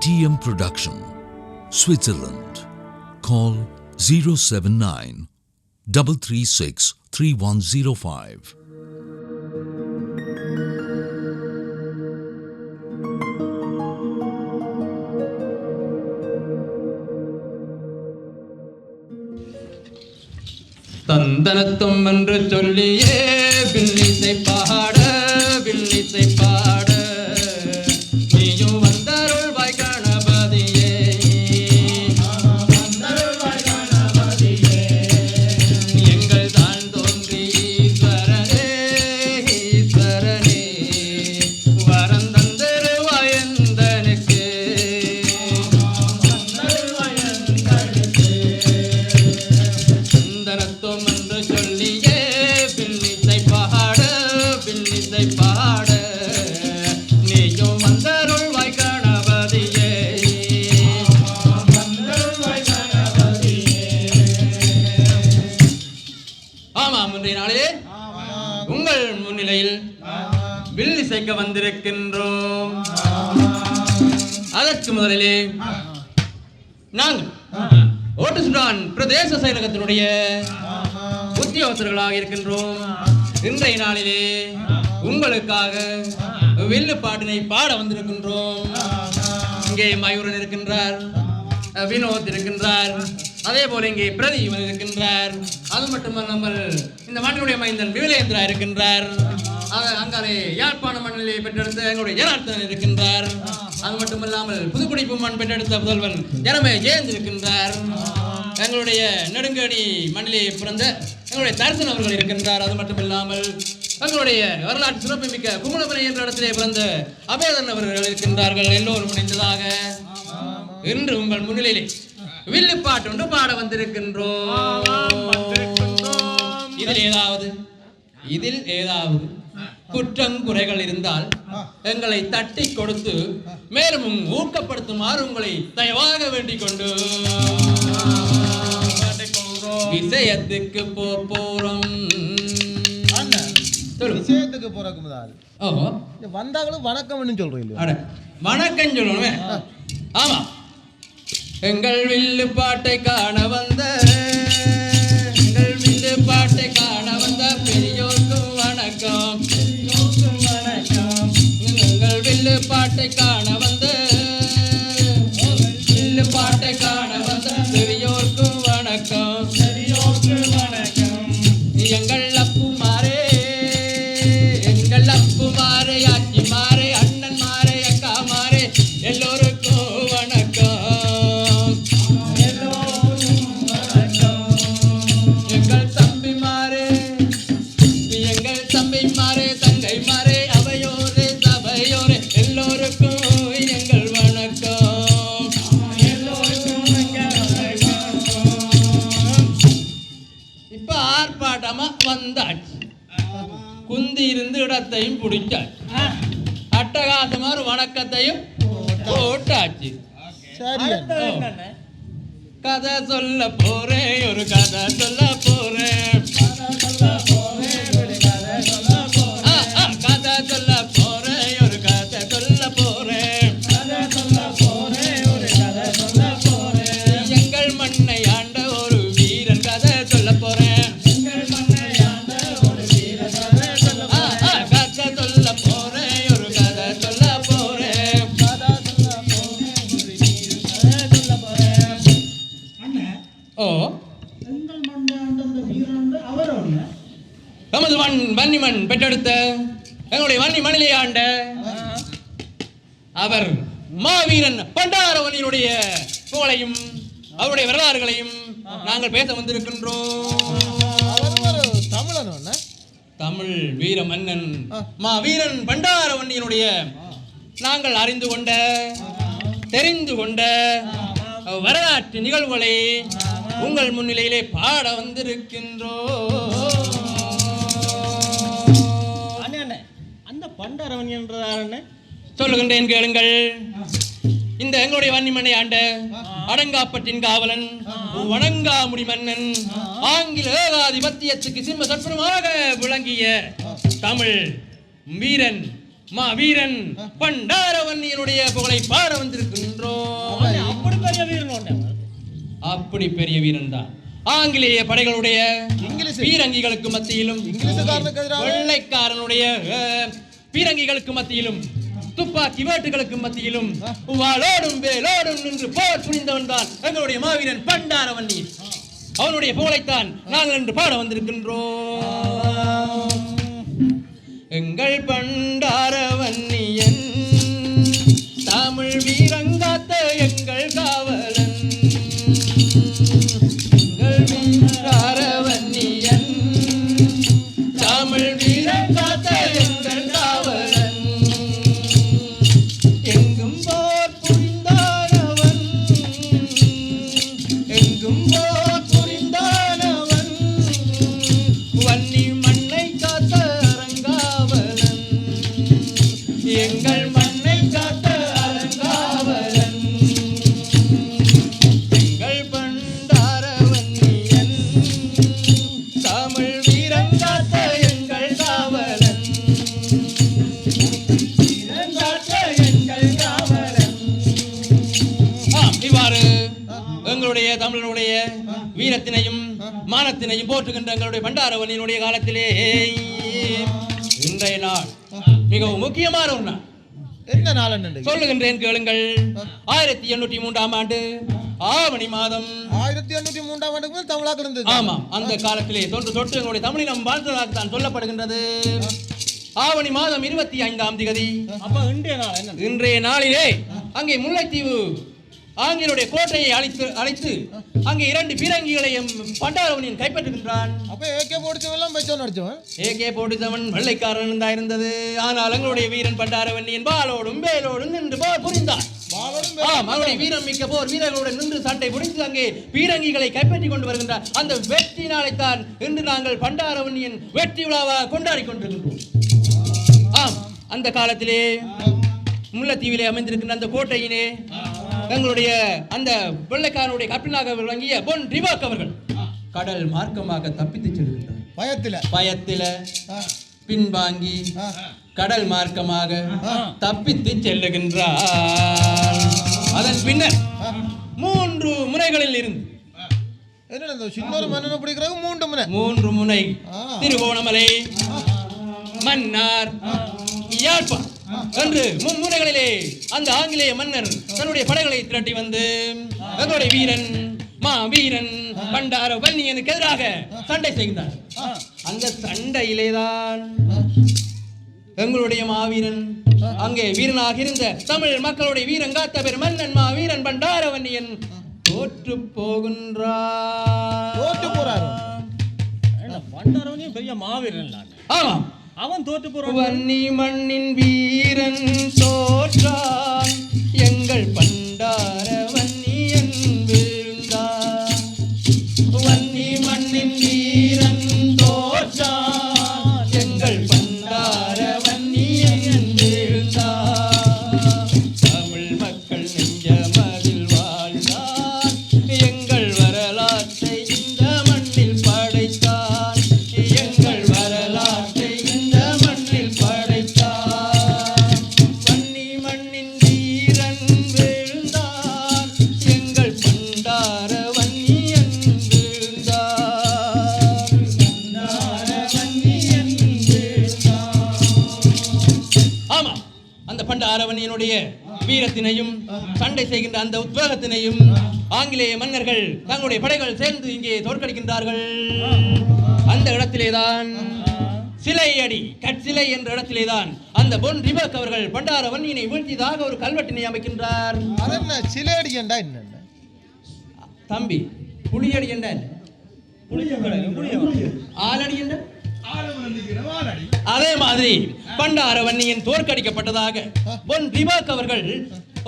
DTM Production, Switzerland. Call 079 336 3105. தந்தனத்தும் என்று சொல்லியே வில்லிசை பாட வில்லிசை பாட நீயும் வந்தருள்வாய் கணபதியே வந்தருள்வாய் கணபதியே எங்கள் தான் தோன்றி ஈஸ்வரனே ஈஸ்வரனே வரம் தந்தருவாய் எந்தனுக்கு தந்தனத்தும் என்று சொல்லியே வில்லிசை பாட வில்லிசை பாட நீயும் வந்தருள்வாய் கணபதியே வந்தருள்வாய் கணபதியே. ஆமாம், இன்றைய நாளிலே உங்கள் முன்னிலையில் வில்லிசைக்க வந்திருக்கின்றோம். அதற்கு முதலிலே நாங்கள் ஓட்டுசுடான் பிரதேச செயலகத்தினுடைய உத்தியோகத்தர்களாக இருக்கின்றோம். இன்றைய நாளிலே உங்களுக்காக வில்லுப்பாட்டினை பாட வந்திருக்கின்றோம். இங்கே மயூரன் இருக்கின்றார், வினோத் இருக்கின்றார், அதே போல இங்கே பிரதீபன் இருக்கின்றார். அது மட்டுமல்லாமல் இந்த மண்ணுடைய மைந்தன் விவேலேந்திரா இருக்கின்றார். அங்காலே யாழ்ப்பாண மண்ணிலே பெற்றெடுத்த எங்களுடைய ஜனார்த்தன் இருக்கின்றார். அது மட்டுமல்லாமல் புதுக்குடிப்பு மண் பெற்றெடுத்த புதல்வன் ஜனமே ஜெயந்த் இருக்கின்றார். எங்களுடைய நெடுங்கடி மண்ணிலே பிறந்த எங்களுடைய தரிசனம் அவர்கள் இருக்கின்றார். அது மட்டுமில்லாமல் எங்களுடைய வரலாற்று சிறப்புமிக்க குமுளமனை என்ற இடத்திலே பிறந்த அபேதன் அவர்கள் இருக்கின்றார்கள். எல்லோரும் இணைந்ததாக இன்று உங்கள் முன்னிலையிலே வில்லுப்பாட்டு ஒன்று பாட வந்திருக்கின்றோம். இதில் ஏதாவது குற்றங்குறைகள் இருந்தால் எங்களை தட்டி கொடுத்து மேலும் ஊக்கப்படுத்துமாறு உங்களை தயவாக வேண்டிக் கொண்டு விஷயத்துக்கு போறோம். விஷயத்துக்கு போறதுக்கு முதல் வந்தாங்களும் வணக்கம் சொல்றீங்க. வணக்கம் சொல்லணும். ஆமா, எங்கள் வில்லு பாட்டை காண வந்த எங்கள் வில்லு பாட்டை காண வந்த பெரியோர்க்கும் வணக்கம் வணக்கம். எங்கள் வில்லு பாட்டை காண வந்த வில்லு பாட்டை காண வந்த பெரியோர்க்கும் வணக்கம் பெரியோர்க்கும் வணக்கம். எங்கள் அப்புமாரே எங்கள் அப்புமாரே ஆச்சி மாறே அண்ணன் மாறே அக்கா மாறே எல்லோருக்கும் வணக்கம் எல்லோருக்கும் வணக்கம். எங்கள் தம்பி மாறே தங்கை மாறே அவையோரே சபையோரே எல்லோருக்கும் எங்கள் வணக்கம் எல்லோருக்கும் எங்கள் வணக்கம். இப்ப ஆர்ப்பாட்டமா வந்தாச்சு, குந்தி இருந்து இடத்தையும் பிடிச்சாச்சு, அட்டகாசமா ஒரு வணக்கத்தையும் போட்டாச்சு. கதை சொல்ல போறேன், ஒரு கதை சொல்ல போறேன், கதை சொல்ல போறேன், ஒரு கதை சொல்ல போறேன். எங்கள் மண்ணை ஆண்ட ஒரு வீரன் கதை சொல்ல போறேன், கதை சொல்ல போறேன், ஒரு கதை சொல்ல போறேன். ஓ, நமது வன்னிமண் பெற்றெடுத்த எங்களுடைய வன்னி மணிலே ஆண்ட அவர் மாவீரன் பண்டாரவனினுடைய புகழையும் அவருடைய வரலாறுகளையும் நாங்கள் பேச வந்திருக்கின்றோம். தமிழ் வீர மன்னன் மாவீரன் பண்டாரவன்னியினுடைய நாங்கள் அறிந்து கொண்ட தெரிந்து கொண்ட வரலாற்று நிகழ்வுகளை உங்கள் முன்னிலையிலே பாட வந்திருக்கின்றோம். அந்த பண்டாரவன் என்றார் சொல்லுகின்றேன் கேளுங்கள். இந்த எங்களுடைய வன்னிமனை ஆண்ட அடங்காப்பட்டின் காவலன் வணங்காமுடி மன்னன் ஆங்கில ஏகாதிபத்தியத்துக்கு சிம்ம சற்பமாக விளங்கிய தமிழ் வீரன் வீரன் பண்டாரவன்னியனுடைய புகழை பாட வந்திருக்கின்றோம். அப்படி பெரிய வீரன் தான். ஆங்கிலேய படைகளுடைய பீரங்கிகளுக்கு மத்தியிலும் வெள்ளைக்காரனுடைய பீரங்கிகளுக்கு மத்தியிலும் துப்பாக்கி வேட்டுகளுக்கு மத்தியிலும் வாளோடும் வேலோடும் நின்று போர் புரிந்தவன் தான் எங்களுடைய மாவீரன் பண்டாரவன்னி. அவனுடைய புகழைத்தான் நாங்கள் இன்று பாட வந்திருக்கின்றோம். எங்கள் பண்டாரவன்னியன் தமிழ் வீரங்காத்த எங்கள் காவலன். எங்கள் பண்டாரவன்னியன் தமிழ் வீரங்காத்த எங்கள் காவலன். எங்கும் போர் புரிந்தானவன், எங்கும் போர் புரிந்தானவன், வன்னி மண்ணை காத்த அரங்காவலன். எங்கள் மண்ணை காத்த அரங்காவலன். எங்கள் பண்டாரவன்னியன் தமிழ் வீரங்காத்த எங்கள் காவலன். வீரங்காத்த எங்கள் காவலன். இவ்வாறு எங்களுடைய தமிழனுடைய வீரத்தினையும் மானத்தினையும் போற்றுகின்ற எங்களுடைய பண்டாரவன்னியினுடைய காலத்திலே இன்றைய நாள் மிகவும் முக்கியமான ஒரு நாள். என்ன நாள் சொல்லுகின்றேன் கேளுங்கள். 1803ஆம் ஆண்டு ஆவணி மாதம் 1803ஆம் ஆண்டுக்கு தமிழாக இருந்தது. ஆமாம், அந்த காலத்திலே தொன்று தொட்டு எங்களுடைய தமிழினம் வாழ்ந்ததாக தான் சொல்லப்படுகின்றது. ஆவணி மாதம் 25ஆம் திகதி இன்றைய நாளிலே அங்கே முல்லைத்தீவு ஆங்கிலேயுடைய கோட்டையை அழைத்து அங்கே 2 பீரங்கிகளையும் பண்டாரவன்னியன் கைப்பற்றுகின்றான். அப்ப ஏகே போடுச்சவெல்லாம் வெச்சவன் அடிச்சவன். ஏகே போடுச்சவன் வெள்ளைக்காரன் தான் இருந்தது. ஆனால் எங்களுடைய வீரன் பண்டாரவன்னியன் வாளோடும் வேலோடும் நின்று போர் புரிந்தான். அவருடைய வீரம் மிக்க போர் வீரர்களுடன் நின்று சண்டை புரிந்து அங்கே பீரங்கிகளை கைப்பற்றி கொண்டு வருகின்றார். அந்த வெற்றி நாளைத்தான் இன்று நாங்கள் பண்டாரவன்னியன் வெற்றி விழாவாக கொண்டாடி கொண்டிருக்கின்றோம். ஆம், அந்த காலத்திலே முல்லைத்தீவிலே அமைந்திருக்கின்ற அந்த கோட்டையினே எங்களுடைய அந்த வெள்ளைக்காரனுடைய கப்பினாக விளங்கிய பொன் ரிவாக் அவர்கள் கடல் மார்க்கமாக தப்பித்து செல்கின்றார். பயத்தில பின்வாங்கி கடல் மார்க்கமாக தப்பித்து செல்லுகின்றார். அதன் பின்னர் 3 முனைகளில் இருந்து மூன்று முனை திருகோணமலை, மன்னார், யாழ்ப்பாணம் என்று மும்முனைகளிலே அந்த ஆங்கிலேய மன்னர் தன்னுடைய படைகளை திரட்டி வந்து எங்களுடைய வீரன் பண்டாரவன்னியனுக்கு எதிராக சண்டை செய்கின்றார். அந்த சண்டையிலேதான் எங்களுடைய மாவீரன் அங்கே வீரனாக இருந்த தமிழ் மக்களுடைய வீரங்காத்த பெரு மன்னன் மாவீரன் பண்டாரவன்னியன் தோற்று போகின்றார். பெரிய மாவீரன். ஆமாம், அவன் தோற்று போறான். வன்னி மண்ணின் வீரன் தோற்றான், எங்கள் பண்டாரவன்னியன் வீழ்ந்தான். வன்னி மண்ணின் வீரன் தோற்றான், எங்கள் பண்டாரவன்னியன் வீழ்ந்தான். தமிழ் மக்கள் நெஞ்சமதில் வாழ்ந்தான், எங்கள் வரலாற்றை இந்த மண்ணில் படைத்தான். எங்கள் வரலாற்றை பண்டாரவன்னியனுடைய வீரத்தினையும் சண்டை செய்கின்ற அந்த உத்வேகத்தினையும் ஆங்கிலேய மன்னர்கள் தங்களுடைய படைகள் சேர்ந்து இங்கே தோற்கடிக்கின்றார்கள். அந்த இடத்திலேதான் சிலையடி கற்சிலை என்ற இடத்திலேதான் அந்த பொன் ரிவாக் அவர்கள் பண்டாரவன்னியனை வீழ்த்தியதாக ஒரு கல்வெட்டினை அமைக்கின்றார். சிலையடி என்றா என்ன தம்பி? புலியடி என்றா ஆலடி என்ற அதே மாதிரி பண்டாரவன்னியன் தோற்கடிக்கப்பட்டதாக பொன் ரிவாக் அவர்கள்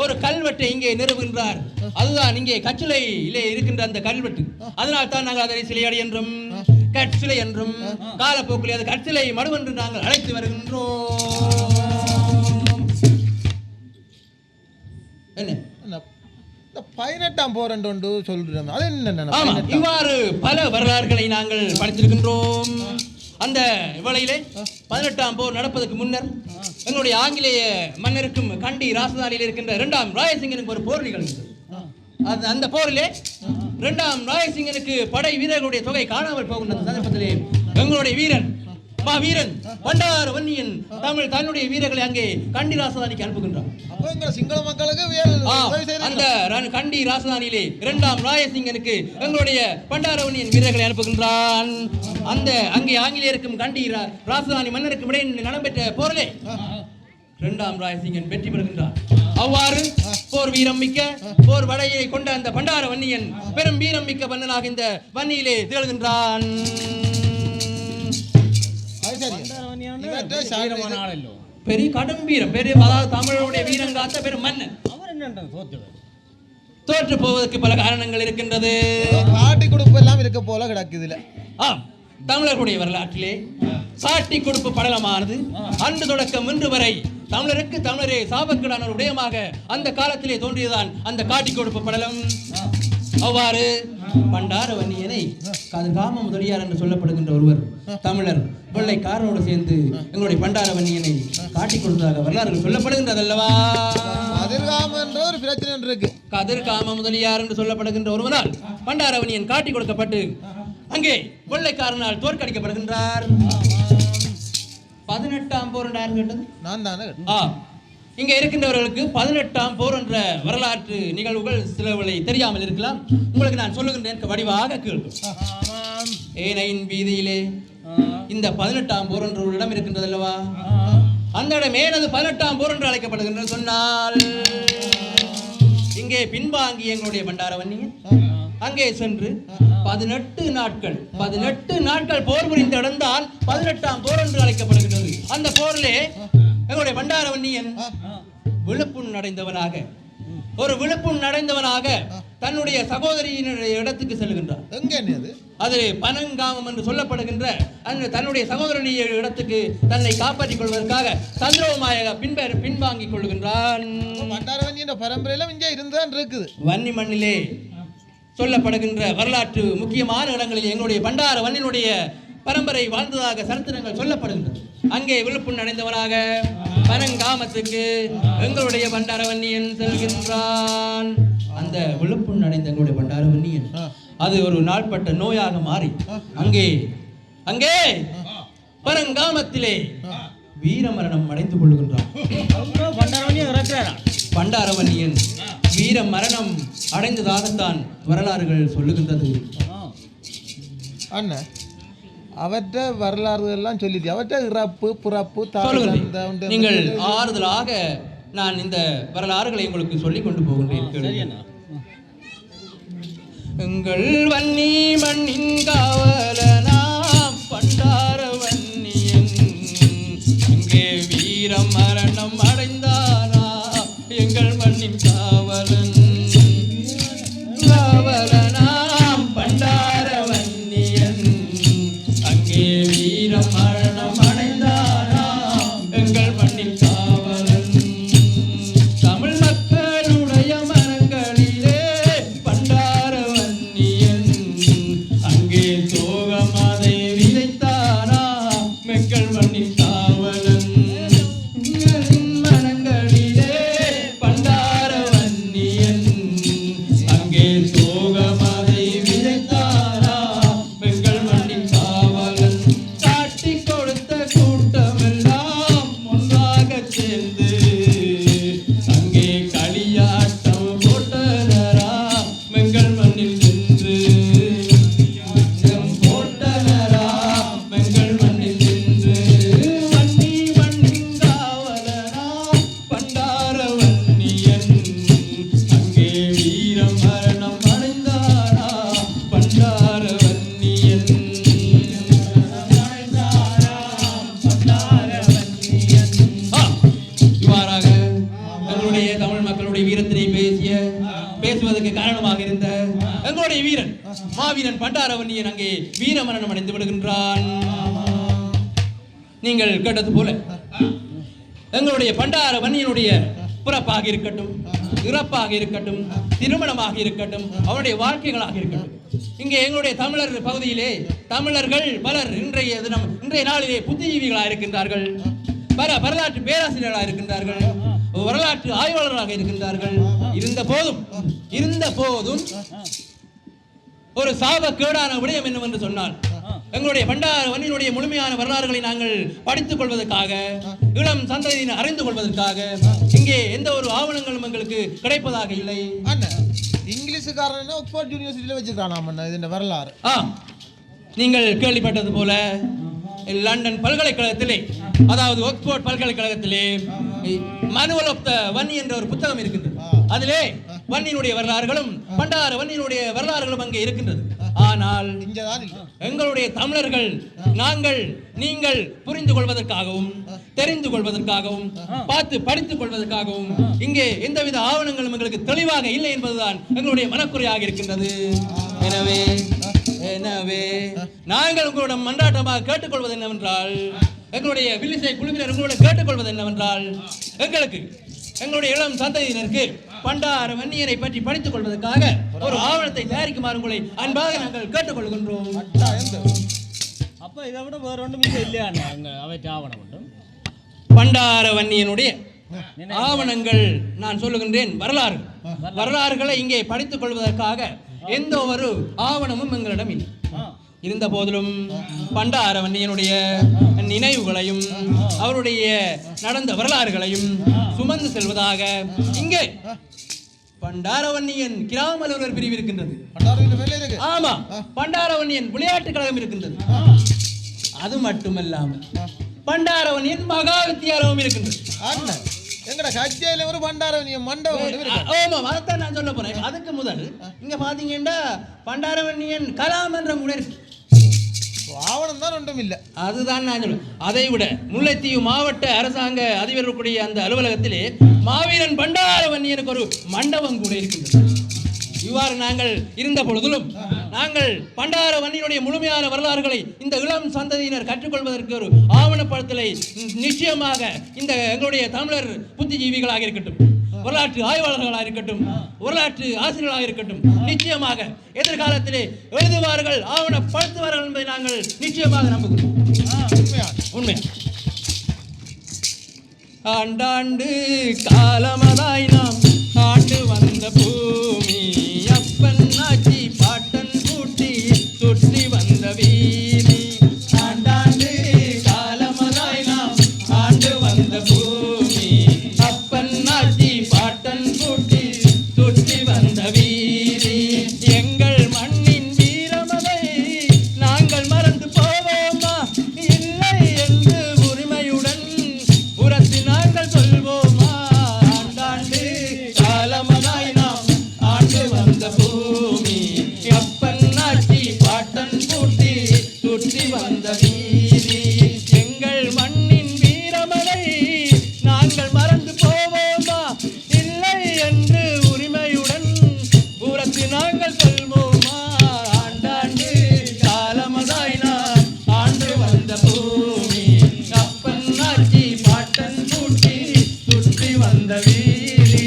ஒரு கல்வெட்டை இங்கே நிறுவுகின்றார். அதுதான் இங்கே கற்சிலையிலே இருக்கின்ற அந்த கல்வெட்டு. அதனால் தான் நாங்கள் அதனை சிலையடி என்றும் கற்சிலை என்றும் காலப்போக்கிலே அது கற்சிலை மடு என்று நாங்கள் அழைத்து வருகின்றோம். என்ன 18ஆம் போர் என்று சொல்றோம். அது என்ன? இவ்வாறு பல வரலாறுகளை நாங்கள் படித்திருக்கின்றோம். அந்த வேளையிலே 18ஆம் போர் நடப்பதற்கு முன்னர் எங்களுடைய ஆங்கிலேய மன்னருக்கும் கண்டி ராசதானியில் இருக்கின்ற 2ஆம் ராயசிங்கனுக்கு ஒரு போர் நிகழ்ந்தது. அந்த போரிலே 2ஆம் ராயசிங்கனுக்கு படை வீரர்களுடைய தொகை காணாமல் போகின்ற சந்தர்ப்பத்திலே எங்களுடைய வீரன் வீரன் பண்டார வன்னியன் தன்னுடைய வீரர்களை அங்கே கண்டி ராசதானிக்கு அனுப்புகின்றான். சிங்கள மக்களுக்கு அந்த கண்டி ராசதானியிலே 2ஆம் ராயசிங்கனுக்கு எங்களுடைய பண்டார வன்னியன் வீரர்களை அனுப்புகின்றான். அந்த அங்கே ஆங்கிலேயருக்கும் கண்டி ராசதானி மன்னருக்கும் இடையே நடைபெற்ற போரிலே 2ஆம் ராயசிங்கன் வெற்றி பெறுகின்றான். அவ்வாறு போர் வீரம் மிக்க போர் வடையை கொண்ட அந்த பண்டார வன்னியன் பெரும் வீரம் மிக்க மன்னனாக இந்த வன்னியிலே திகழ்கின்றான். பெரிய கடும் வீரம், பெரிய தமிழருடைய வீரம் காத்த பெரும் மன்னன். தோற்று போவதற்கு பல காரணங்கள் இருக்கின்றது. சாட்டி கொடுப்பு எல்லாம் இருக்க போல கிடக்குதுல. தமிழர்களுடைய வரலாற்றிலே சாட்டி கொடுப்பு படலமானது அன்று தொடக்கம் இன்று வரை தமிழருக்கு தமிழரே சாபக்கடான ஒரு விடயமாக அந்த காலத்திலே தோன்றியதான் அந்த காட்டி கொடுப்பு படலம். அவ்வாறு பண்டார வன்னியனை கதிர்காம முதலியார் என்று சொல்லப்படுகின்ற ஒருவர் தமிழர் வெள்ளைக்காரனோடு சேர்ந்து எங்களுடைய பண்டார வன்னியனை காட்டி கொடுத்ததாக வரலாறு சொல்லப்படுகின்றது அல்லவா? கதிர்காம என்ற ஒரு பிரச்சனை இருக்கு. கதிர்காம முதலியார் என்று சொல்லப்படுகின்ற ஒருவனால் பண்டார வன்னியன் காட்டி கொடுக்கப்பட்டு அங்கே வெள்ளைக்காரனால் தோற்கடிக்கப்படுகின்றார். 18ஆம் போர் கேட்டது நான் தானே. இங்க இருக்கின்றவர்களுக்கு 18ஆம் போர் என்ற வரலாற்று நிகழ்வுகள் சிலவளை தெரியாமல் இருக்கலாம். உங்களுக்கு நான் சொல்லுகின்றேன் வடிவாக கேள்வி. ஏனையின் வீதியிலே இந்த 18ஆம் போர் என்ற ஒரு இடம் இருக்கின்றது அல்லவா? அந்த இடம் ஏனது 18ஆம் போர் என்று அழைக்கப்படுகின்றது சொன்னால் இங்கே பின்வாங்கி எங்களுடைய பண்டார வன்னியன் அங்கே சென்று 18 நாட்கள் போர் புரிந்த இடம்தான் 18ஆம் போர் என்று அழைக்கப்படுகின்றது. அந்த போரிலே எங்களுடைய பண்டார வன்னியன் விழுப்புண் அடைந்தவனாக தன்னுடைய சகோதரியினுடைய இடத்துக்கு செல்கின்றார். அது பனங்காமம் என்று சொல்லப்படுகின்ற அந்த தன்னுடைய சகோதரனுடைய இடத்துக்கு தன்னை காப்பாற்றிக் கொள்வதற்காக தந்திரமாய பின்வாங்கிக் கொள்கின்றான். வன்னி மண்ணிலே சொல்லப்படுகின்ற வரலாற்று முக்கியமான இடங்களில் எங்களுடைய பண்டார வன்னியினுடைய பரம்பரை வாழ்ந்ததாக சரித்திரங்கள் சொல்லப்படுகின்றது. அங்கே விழுப்புண் அடைந்தவனாக பனங்காமத்துக்கு எங்களுடைய பண்டார வன்னியன் செல்கின்றான். அந்த விழுப்புண் அடைந்த எங்களுடைய பண்டார வன்னியன் அது ஒரு நாள்பட்ட நோயாக மாறி அங்கே பனங்காமத்திலே வீரமரணம் அடைந்து கொள்கின்றான். பண்டார வன்னியன் வீர மரணம் அடைந்ததாகத்தான் வரலாறுகள் சொல்லுகின்றது. அண்ணா அவற்றை வரலாறு எல்லாம் சொல்லிட்டு அவற்றை இறப்பு பிறப்பு நீங்கள் ஆறுதலாக நான் இந்த வரலாறுகளை உங்களுக்கு சொல்லிக் கொண்டு போகின்றேன். எங்கள் வன்னி மண்ணின் காவலனாம் பண்டார வன்னியன் அங்கே வீரம் மரணம் அடைந்தானா எங்கள் மண்ணின் காவலனாம் பண்டார வன்னியன் அங்கே வீரம் மரணம் அடைந்தானா எங்கள் மண்ணின் காவலன். தமிழ் மக்களுடைய மனங்களிலே பண்டார வன்னியன் அங்கே சோகமாதை விதைத்தானா எங்கள் மண்ணின் காவலன். மனங்களிலே பண்டார வன்னியன் அங்கே சோகமாதை விதைத்தானா எங்கள் மண்ணின் காவலன். காட்டி கொடுத்த கூட்டமெல்லாம் ஒன்றாக சேர்ந்து அங்கே களியாட்டம் போட்டனரா எங்கள் மண்ணில் சென்று போட்டனரா எங்கள் மண்ணில் சென்று வன்னி மண்ணின் காவலனா பண்டார வன்னியன் அங்கே வீரம் மரணம் அடைந்தாரா பண்டார வன்னியன். இவ்வாறாக எங்களுடைய தமிழ் மக்களுடைய வீரத்தினை பேசுவதற்கு காரணமாக இருந்த எங்களுடைய வீரன் மாவீரன் பண்டார வன்னியன் அங்கே வீர மரணம் அடைந்து விடுகின்றான். நீங்கள் கேட்டது போல எங்களுடைய பண்டார வன்னியனுடைய பிறப்பாக இருக்கட்டும், இறப்பாக இருக்கட்டும், திருமணமாக இருக்கட்டும், அவருடைய வாழ்க்கைகளாக இருக்கட்டும், இங்கே எங்களுடைய தமிழர் பகுதியிலே தமிழர்கள் பலர் இன்றைய நாளிலே புத்திஜீவிகளாக இருக்கின்றார்கள். வரலாற்று பேராசிரியர்களாக இருக்கின்றார்கள், வரலாற்று ஆய்வாளராக இருக்கின்றார்கள். இருந்த போதும் ஒரு சாபக்கேடான விடயம் என்னவென்று சொன்னால், எங்களுடைய பண்டாரவன்னியினுடைய முழுமையான வரலாறுகளை நாங்கள் படித்துக் கொள்வதற்காக, இளம் சந்ததியினர் அறிந்து கொள்வதற்காக இங்கே எந்த ஒரு ஆவணங்களும் எங்களுக்கு கிடைப்பதாக இல்லை. இங்கிலீஷுக்காரன் ஆக்ஸ்போர்ட் யூனிவர்சிட்டியில வச்சிருக்கான் இந்த வரலாறு. நீங்கள் கேள்விப்பட்டது போல லண்டன் பல்கலைக்கழகத்திலே, அதாவது ஆக்ஸ்போர்ட் பல்கலைக்கழகத்திலே மேனுவல் ஆஃப் த வன்னி என்ற ஒரு புத்தகம் இருக்கின்றது. அதிலே வன்னியினுடைய வரலாறுகளும் பண்டார வன்னியினுடைய வரலாறுகளும் அங்கே இருக்கின்றது. ஆனால் எங்களுடைய தமிழர்கள் நீங்கள் புரிந்து கொள்வதற்காகவும் தெரிந்து கொள்வதற்காகவும் பார்த்து படித்துக் கொள்வதற்காகவும் இங்கே எந்தவித ஆவணங்களும் எங்களுக்கு தெளிவாக இல்லை என்பதுதான் எங்களுடைய மனக்குறையாக இருக்கின்றது. எனவே நாங்கள் உங்களிடம் மன்றாட்டமாக கேட்டுக்கொள்வது என்னவென்றால், எங்களுடைய வில்லிசை குழுவினர் உங்களோட கேட்டுக்கொள்வது என்னவென்றால், எங்களுடைய இளம் சந்ததியினருக்கு பண்டார வன்னியரை பற்றி படித்துக் கொள்வதற்காக ஒரு ஆவணத்தை தயாரிக்குமாறு உங்களை அன்பாக நாங்கள் கேட்டுக்கொள்கின்றோம். அப்ப இதை விட வேற ஒன்றும் இல்லையா? அவைக்கு ஆவணம் உண்டு. பண்டார வன்னியனுடைய ஆவணங்கள் நான் சொல்லுகின்றேன், வரலாறுகளை இங்கே படித்துக் கொள்வதற்காக எந்த ஒரு ஆவணமும் எங்களிடம் இல்லை. இருந்த போதிலும் பண்டார வன்னியனுடைய நினைவுகளையும் அவருடைய நடந்த வரலாறுகளையும் சுமந்து செல்வதாக இங்கே பண்டாரவன்னியன் கிராம அலுவலர் பிரிவு இருக்கின்றது. ஆமா, பண்டாரவன்னியன் விளையாட்டு கழகம் இருக்கின்றது. அது மட்டுமல்லாமல் பண்டாரவன்னியன் மகா வித்தியாலயம் இருக்கின்றது. நான் சொல்ல போறேன். அதுக்கு முதல் இங்க பாத்தீங்கன்னா பண்டாரவன்னியன் கலாமன்றம் கூட இருக்கு. ஆவணம் தான் ஒன்றும் இல்லை. அதுதான் நான் சொல்லுவேன். அதை விட முல்லைத்தீவு மாவட்ட அரசாங்க அதிபருடைய அந்த அலுவலகத்திலே மாவீரன் பண்டாரவன்னியனுக்கு ஒரு மண்டபம் கூட இருக்கின்றது. இவ்வாறு நாங்கள் இருந்த பொழுதிலும் நாங்கள் பண்டாரவன்னியினுடைய முழுமையான வரலாறுகளை இந்த இளம் சந்ததியினர் கற்றுக்கொள்வதற்கு ஒரு ஆவணப்படுத்தலை நிச்சயமாக இந்த எங்களுடைய தமிழர் புத்திஜீவிகளாக இருக்கட்டும், வரலாற்று ஆய்வாளர்களாக இருக்கட்டும், வரலாற்று ஆசிரியர்களாக இருக்கட்டும், நிச்சயமாக எதிர்காலத்திலே எழுதுவார்கள், ஆவணப்படுத்துவார்கள் என்பதை நாங்கள் நிச்சயமாக நம்புகிறோம். உண்மை. ஆண்டாண்டு காலமதாய் நாம் ஆண்டு வந்த பூமி, அப்பன் ஆட்சி பாட்டன் பூட்டி சுற்றி வந்த வீதி. ஆண்டாண்டு காலமதாய் நாம் ஆண்டு வந்த பூமி, அப்பன் ஆட்சி பாட்டன் பூட்டி சுற்றி வந்த வீதி. எங்கள் மண்ணின் வீரமதை நாங்கள் மறந்து போவோமா? இல்லை என்று உரிமையுடன் உரத்து நாங்கள் சொல்வோமா? ஆண்டாண்டு காலமதாய் நாம் ஆண்டு வந்த பூமி, அப்பன் ஆட்சி பாட்டன் பூட்டி சுற்றி வந்த வீதி. எங்கள் மண்ணின் வீரமதை நாங்கள் மறந்து போவோமா? இல்லை என்று உரிமையுடன் உரத்து நாங்கள் சொல்வோமா? ஆண்டாண்டு காலமதாய் நாம் ஆண்டு வந்த பூமி, அப்பன் ஆட்சி பாட்டன் பூட்டி சுற்றி வந்த வீதி.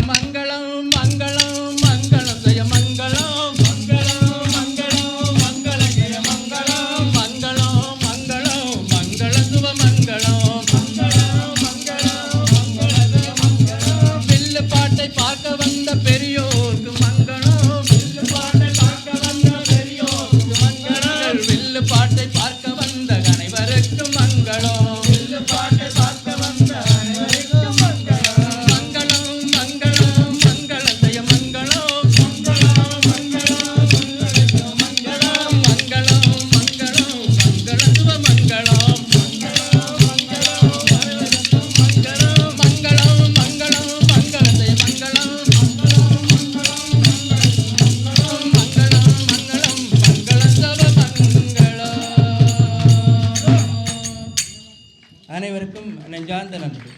மங்களம் மங்களம் மங்களம் ஜெய மங்களம், மங்களம் மங்களம் மங்களம் ஜெய மங்களம், மங்களம் மங்களம் மங்கள சுப மங்களம், மங்களம் மங்களம் மங்கள ஜெய மங்களம். வில்லு பாட்டை பார்க்க வந்த பெரியோர்க்கு மங்களம், வில்லு பாட்டை பார்க்க வந்த பெரியோர்க்கு மங்களம். வில்லு பாட்டை பார்க்க வந்த அனைவருக்கும் மங்களம், வில்லு பாட்டை பார்க்க வந்த அனைவருக்கும் மங்களம். மங்களம் மங்களம் மங்கள ஜெய மங்களம், மங்களம் மங்களம் மங்களம் மங்களம் மங்களம் மங்கள சுப மங்களம், மங்களம் மங்களம் மங்களம் மங்களம் மங்களம் மங்கள ஜெய மங்களம், மங்களம் மங்களம் மங்களம் மங்கள சுப மங்களம். அனைவருக்கும் நெஞ்சார்ந்த நன்றி.